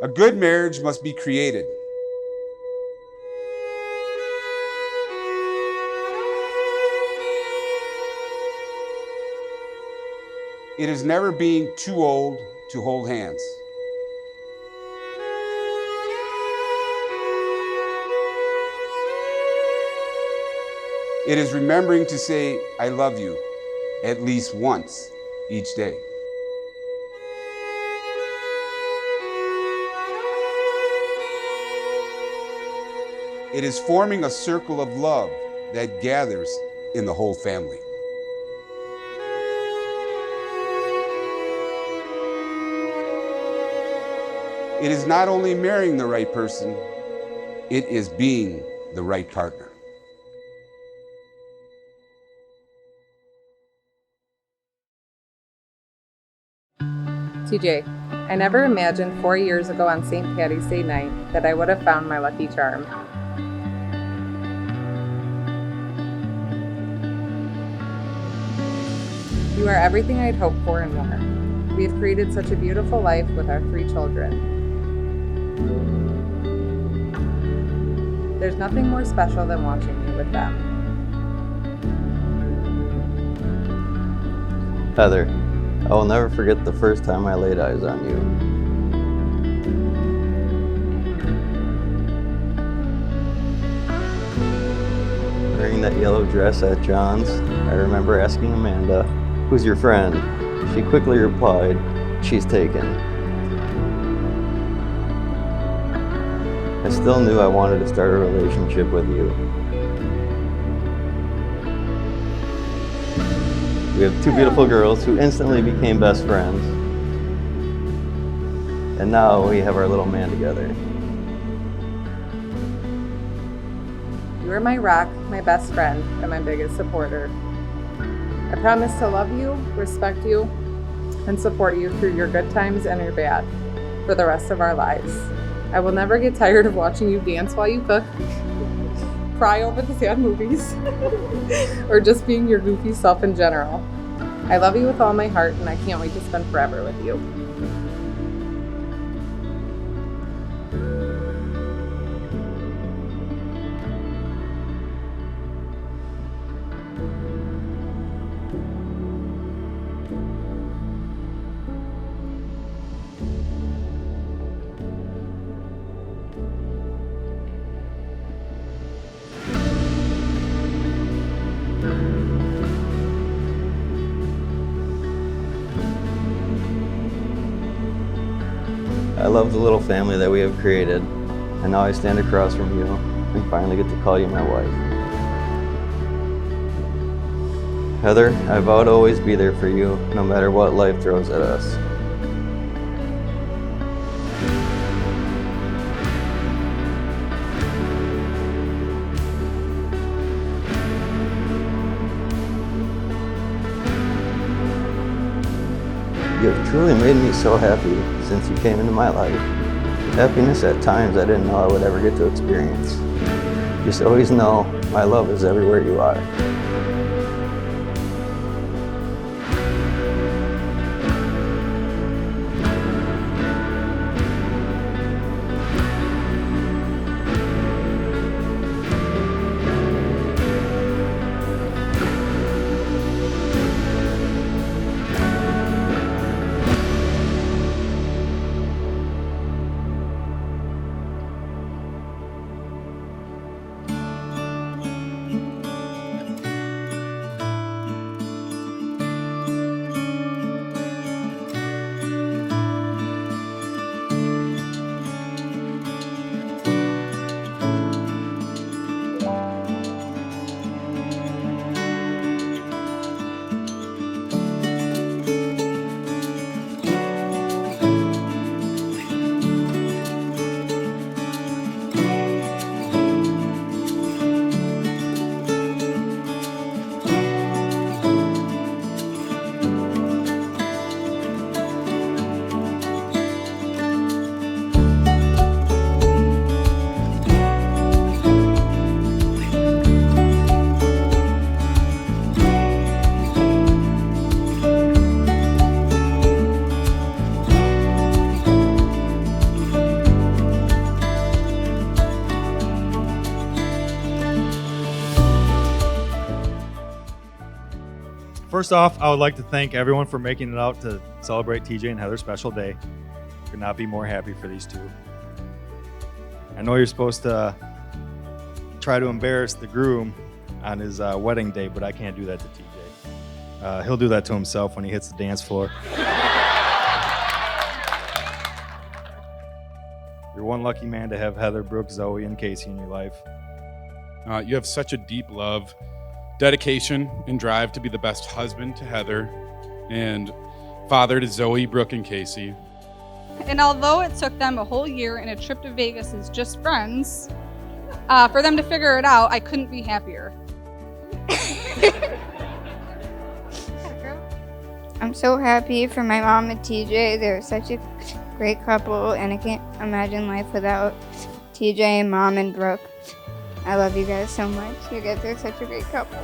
A good marriage must be created. It is never being too old to hold hands. It is remembering to say, I love you, at least once each day. It is forming a circle of love that gathers in the whole family. It is not only marrying the right person, it is being the right partner. TJ, I never imagined 4 years ago on St. Patty's Day night that I would have found my lucky charm. You are everything I'd hoped for and more. We have created such a beautiful life with our 3 children. There's nothing more special than watching you with them. Heather, I will never forget the first time I laid eyes on you. Wearing that yellow dress at John's, I remember asking Amanda, "Who's your friend?" She quickly replied, "She's taken." I still knew I wanted to start a relationship with you. We have 2 beautiful girls who instantly became best friends. And now we have our little man together. You are my rock, my best friend, and my biggest supporter. I promise to love you, respect you, and support you through your good times and your bad for the rest of our lives. I will never get tired of watching you dance while you cook, cry over the sad movies, or just being your goofy self in general. I love you with all my heart, and I can't wait to spend forever with you. I love the little family that we have created, and now I stand across from you and finally get to call you my wife. Heather, I vow to always be there for you, no matter what life throws at us. You have truly made me so happy since you came into my life. Happiness at times I didn't know I would ever get to experience. Just always know my love is everywhere you are. First off, I would like to thank everyone for making it out to celebrate TJ and Heather's special day. Could not be more happy for these two. I know you're supposed to try to embarrass the groom on his wedding day, but I can't do that to TJ. He'll do that to himself when he hits the dance floor. You're one lucky man to have Heather, Brooke, Zoe, and Casey in your life. You have such a deep love, dedication, and drive to be the best husband to Heather and father to Zoe, Brooke, and Casey. And although it took them a whole year and a trip to Vegas as just friends, for them to figure it out, I couldn't be happier. I'm so happy for my mom and TJ. They're such a great couple, and I can't imagine life without TJ, Mom, and Brooke. I love you guys so much. You guys are such a great couple.